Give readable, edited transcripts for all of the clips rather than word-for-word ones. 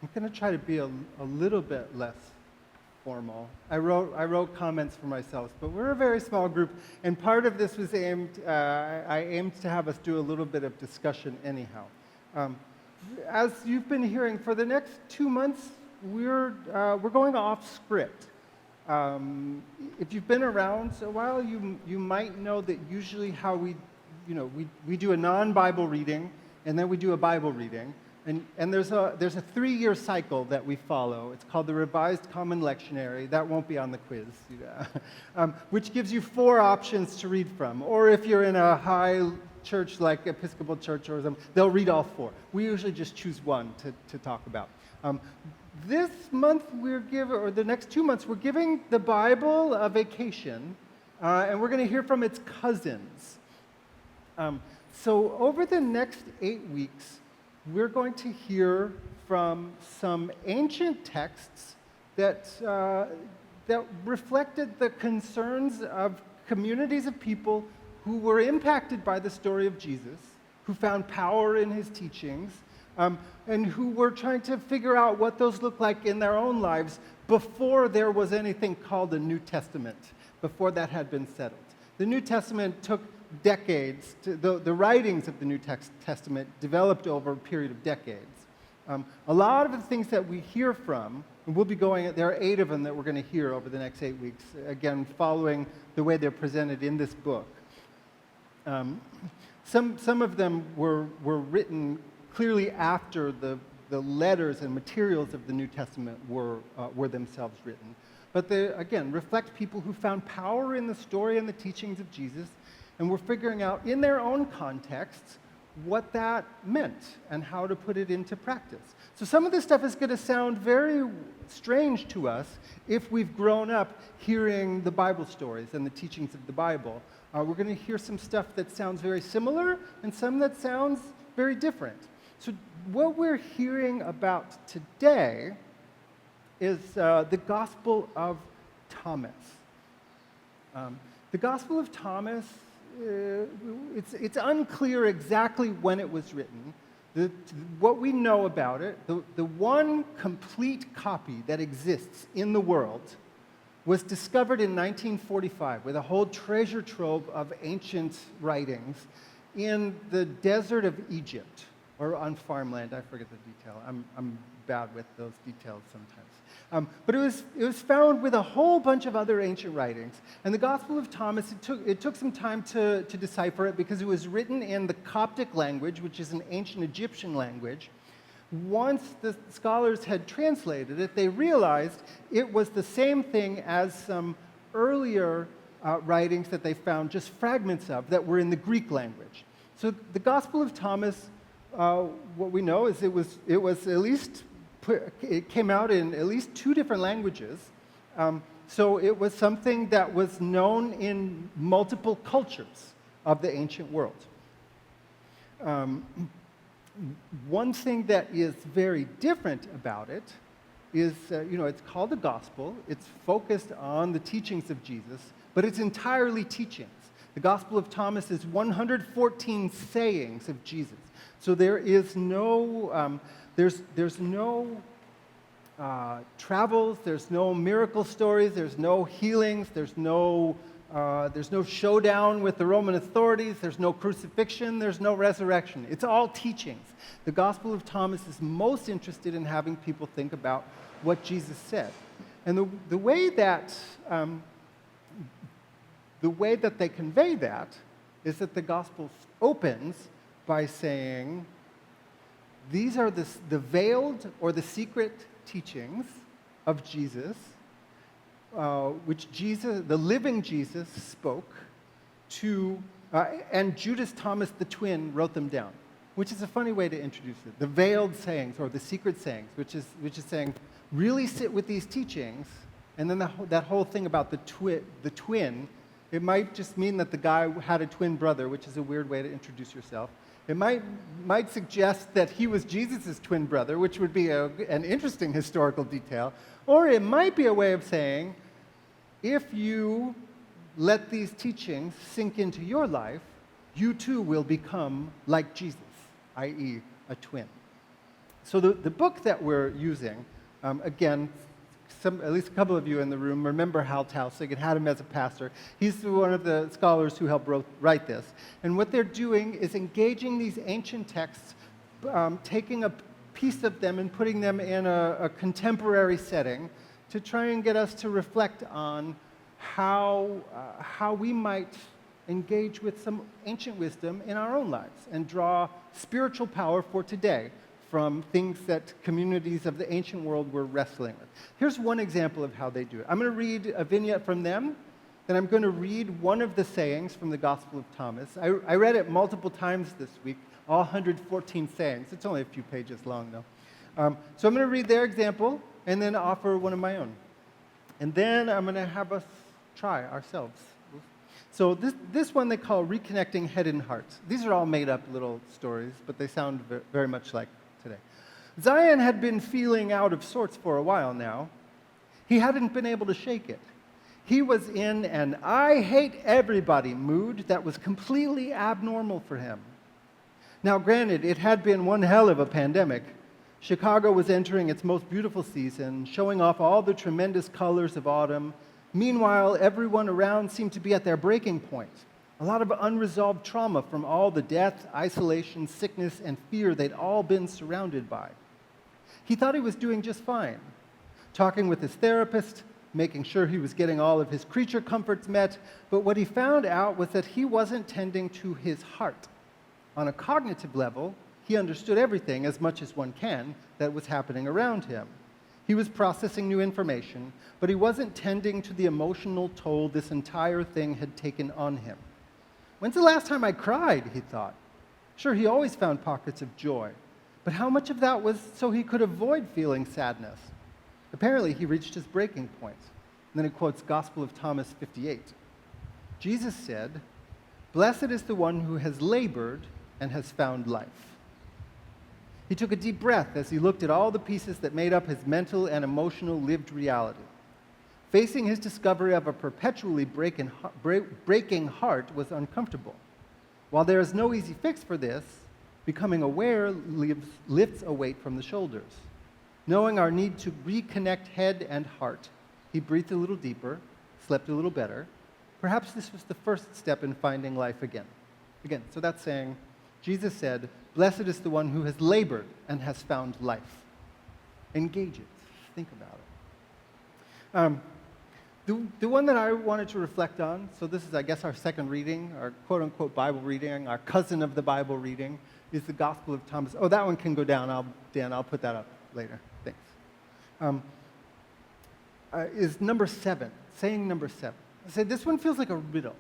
I'm going to try to be a little bit less formal. I wrote comments for myself, but we're a very small group, and part of this was I aimed to have us do a little bit of discussion anyhow. As you've been hearing, for the next 2 months, we're going off script. If you've been around a while, you might know that usually how we do a non-Bible reading, and then we do a Bible reading. And there's a 3-year cycle that we follow. It's called the Revised Common Lectionary. That won't be on the quiz, which gives you 4 options to read from. Or if you're in a high church like Episcopal Church or something, they'll read all 4. We usually just choose one to talk about. This month or the next 2 months, we're giving the Bible a vacation, and we're going to hear from its cousins. So over the next 8 weeks, we're going to hear from some ancient texts that reflected the concerns of communities of people who were impacted by the story of Jesus, who found power in his teachings, and who were trying to figure out what those look like in their own lives before there was anything called a New Testament, before that had been settled. The New Testament took decades. The writings of the New Testament developed over a period of decades. A lot of the things that we hear from, and we'll be there are 8 of them that we're going to hear over the next 8 weeks, again, following the way they're presented in this book. Some of them were written clearly after the letters and materials of the New Testament were themselves written. But they, again, reflect people who found power in the story and the teachings of Jesus, and we're figuring out in their own contexts what that meant and how to put it into practice. So some of this stuff is going to sound very strange to us if we've grown up hearing the Bible stories and the teachings of the Bible. We're going to hear some stuff that sounds very similar and some that sounds very different. So what we're hearing about today is the Gospel of Thomas. The Gospel of Thomas, it's unclear exactly when it was written. What we know about it, the one complete copy that exists in the world was discovered in 1945 with a whole treasure trove of ancient writings in the desert of Egypt, or on farmland. I forget the detail. I'm bad with those details sometimes. But it was found with a whole bunch of other ancient writings. And the Gospel of Thomas, it took some time to decipher it because it was written in the Coptic language, which is an ancient Egyptian language. Once the scholars had translated it, they realized it was the same thing as some earlier writings that they found just fragments of that were in the Greek language. So the Gospel of Thomas, what we know is it was at least it came out in at least 2 different languages. So it was something that was known in multiple cultures of the ancient world. One thing that is very different about it is, it's called the gospel. It's focused on the teachings of Jesus, but it's entirely teachings. The Gospel of Thomas is 114 sayings of Jesus. So there is no, there's no travels, there's no miracle stories, there's no healings, there's no showdown with the Roman authorities, there's no crucifixion, there's no resurrection. It's all teachings. The Gospel of Thomas is most interested in having people think about what Jesus said. And the way that they convey that is that the Gospel opens by saying, these are the veiled or the secret teachings of Jesus, which the living Jesus spoke to, and Judas Thomas the twin wrote them down, which is a funny way to introduce it. The veiled sayings or the secret sayings, which is saying, really sit with these teachings, and then that whole thing about the twin, it might just mean that the guy had a twin brother, which is a weird way to introduce yourself. It might suggest that he was Jesus' twin brother, which would be an interesting historical detail. Or it might be a way of saying, if you let these teachings sink into your life, you too will become like Jesus, i.e., a twin. So the book that we're using, again, at least a couple of you in the room remember Hal Taussig and had him as a pastor. He's one of the scholars who helped write this. And what they're doing is engaging these ancient texts, taking a piece of them and putting them in a contemporary setting to try and get us to reflect on how we might engage with some ancient wisdom in our own lives and draw spiritual power for today from things that communities of the ancient world were wrestling with. Here's one example of how they do it. I'm going to read a vignette from them, then I'm going to read one of the sayings from the Gospel of Thomas. I read it multiple times this week, all 114 sayings. It's only a few pages long, though. So I'm going to read their example and then offer one of my own. And then I'm going to have us try ourselves. So this one they call Reconnecting Head and Heart. These are all made up little stories, but they sound very much like today. Zion had been feeling out of sorts for a while now. He hadn't been able to shake it. He was in an I hate everybody mood that was completely abnormal for him. Now, granted, it had been one hell of a pandemic. Chicago was entering its most beautiful season, showing off all the tremendous colors of autumn. Meanwhile, everyone around seemed to be at their breaking point. A lot of unresolved trauma from all the death, isolation, sickness, and fear they'd all been surrounded by. He thought he was doing just fine, talking with his therapist, making sure he was getting all of his creature comforts met, but what he found out was that he wasn't tending to his heart. On a cognitive level, he understood everything, as much as one can, that was happening around him. He was processing new information, but he wasn't tending to the emotional toll this entire thing had taken on him. When's the last time I cried, he thought. Sure, he always found pockets of joy, but how much of that was so he could avoid feeling sadness? Apparently, he reached his breaking point. And then he quotes Gospel of Thomas 58. Jesus said, "Blessed is the one who has labored and has found life." He took a deep breath as he looked at all the pieces that made up his mental and emotional lived reality. Facing his discovery of a perpetually breaking heart was uncomfortable. While there is no easy fix for this, becoming aware lifts a weight from the shoulders. Knowing our need to reconnect head and heart, he breathed a little deeper, slept a little better. Perhaps this was the first step in finding life again. So that's saying, Jesus said, "Blessed is the one who has labored and has found life." Engage it. Think about it. The one that I wanted to reflect on, so this is, I guess, our second reading, our quote-unquote Bible reading, our cousin of the Bible reading, is the Gospel of Thomas. Oh, that one can go down. Dan, I'll put that up later. Thanks. Is number 7, saying number 7. I said, this one feels like a riddle.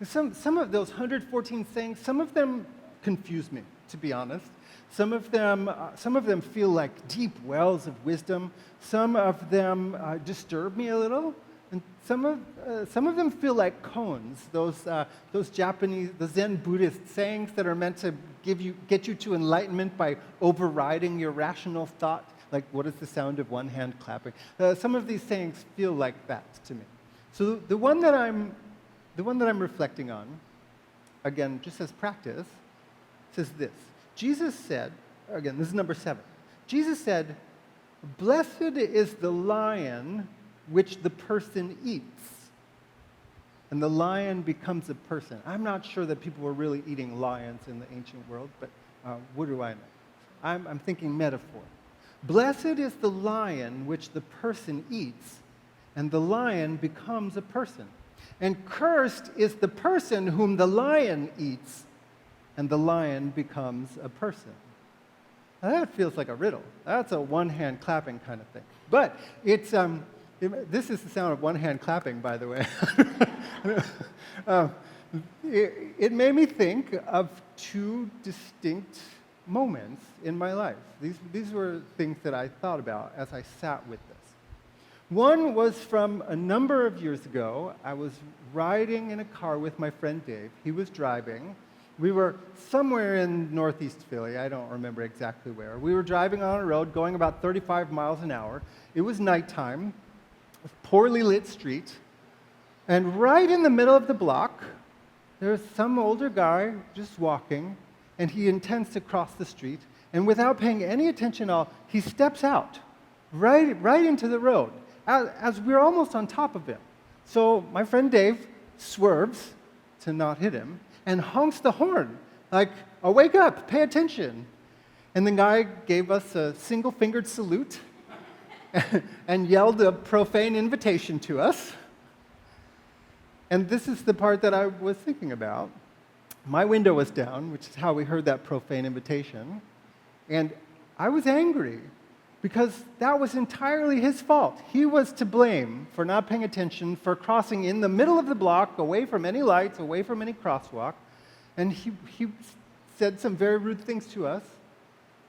Some of those 114 sayings, some of them confuse me, to be honest. Some of them feel like deep wells of wisdom. Some of them disturb me a little. And some of them feel like koans, those Japanese, the Zen Buddhist sayings that are meant to get you to enlightenment by overriding your rational thought. Like, what is the sound of one hand clapping? Some of these sayings feel like that to me. So the one that I'm reflecting on, again, just as practice, says this. Jesus said, again, this is number 7. Jesus said, "Blessed is the lion which the person eats, and the lion becomes a person." I'm not sure that people were really eating lions in the ancient world, but what do I know? I'm thinking metaphor. Blessed is the lion which the person eats, and the lion becomes a person. And cursed is the person whom the lion eats, and the lion becomes a person. Now that feels like a riddle. That's a one-hand clapping kind of thing. But it's this is the sound of one hand clapping, by the way. It made me think of 2 distinct moments in my life. These were things that I thought about as I sat with this. One was from a number of years ago. I was riding in a car with my friend Dave. He was driving. We were somewhere in northeast Philly. I don't remember exactly where. We were driving on a road going about 35 miles an hour. It was nighttime, a poorly lit street, and right in the middle of the block, there's some older guy just walking, and he intends to cross the street, And without paying any attention at all, he steps out, right into the road, as we're almost on top of him. So my friend Dave swerves to not hit him and honks the horn, like, oh, wake up, pay attention. And the guy gave us a single-fingered salute and yelled a profane invitation to us. And this is the part that I was thinking about. My window was down, which is how we heard that profane invitation. And I was angry because that was entirely his fault. He was to blame for not paying attention, for crossing in the middle of the block, away from any lights, away from any crosswalk. And he said some very rude things to us.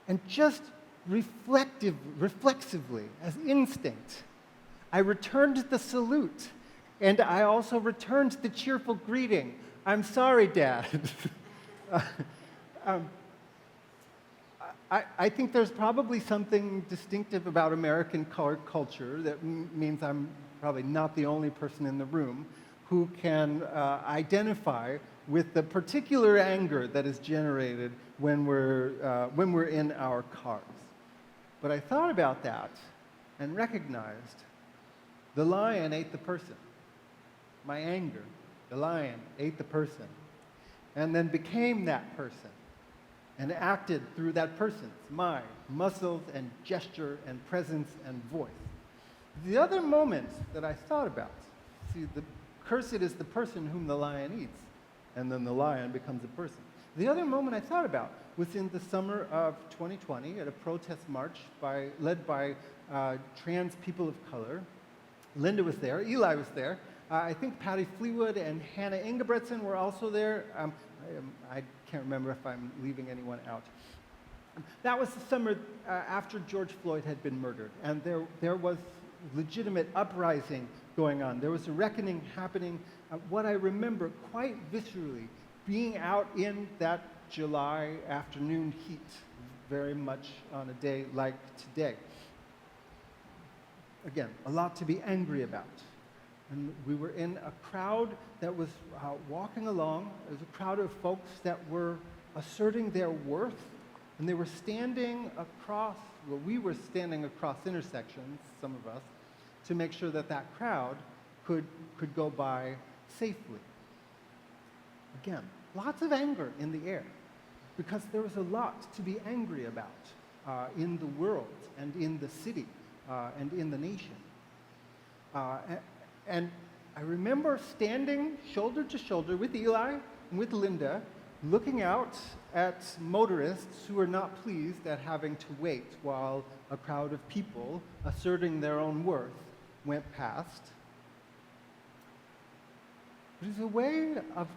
And just reflexively, as instinct, I returned the salute. And I also returned the cheerful greeting. I'm sorry, Dad. I think there's probably something distinctive about American culture that means I'm probably not the only person in the room who can identify with the particular anger that is generated when we're in our cars. But I thought about that and recognized the lion ate the person. My anger, the lion ate the person, and then became that person, and acted through that person's mind, muscles and gesture and presence and voice. The other moment that I thought about, see, the cursed is the person whom the lion eats, and then the lion becomes a person. The other moment I thought about was in the summer of 2020 at a protest march led by trans people of color. Linda was there, Eli was there. I think Patty Fleetwood and Hannah Ingebretson were also there. I can't remember if I'm leaving anyone out. That was the summer after George Floyd had been murdered, and there was legitimate uprising going on. There was a reckoning happening. What I remember quite viscerally, being out in that July afternoon heat, very much on a day like today. Again, a lot to be angry about. And we were in a crowd that was walking along. It was a crowd of folks that were asserting their worth, and they were standing across, well, we were standing across intersections, some of us, to make sure that that crowd could go by safely. Again, lots of anger in the air, because there was a lot to be angry about in the world and in the city and in the nation. And I remember standing shoulder to shoulder with Eli and with Linda, looking out at motorists who were not pleased at having to wait while a crowd of people asserting their own worth went past. It is a way of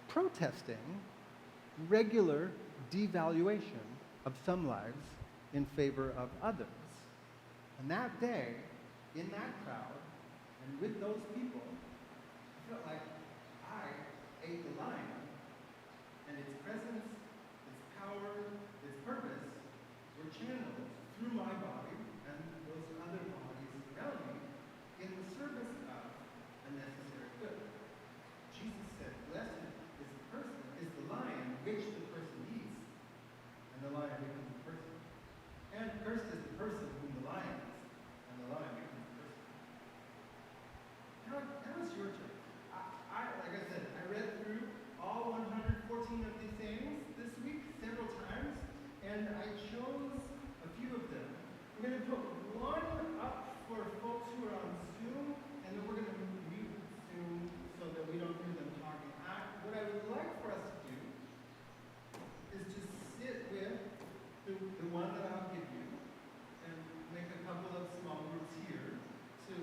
protesting regular devaluation of some lives in favor of others. And that day, in that crowd, and with those people, I felt like I ate the lion, and its presence, its power, its purpose were channeled through my body and those other bodies around me in the service of a necessary good. Jesus said, blessed is the lion which the person eats, and the lion becomes the person. And cursed is the person whom the lion eats, and the lion becomes the person. Now it's your turn. Like I said, I read through all 114 of these things this week several times, and I chose a few of them. We're going to put one up for folks who are on Zoom, and then we're going to mute Zoom so that we don't hear them talking. What I would like for us to do is to sit with the one that I'll give you and make a couple of small groups here to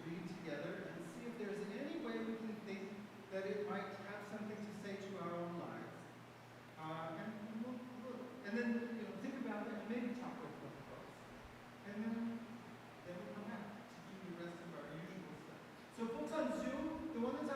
read together and see if there's any way we can think that it might have something to say to our own lives. And then think about it and maybe talk with folks. And then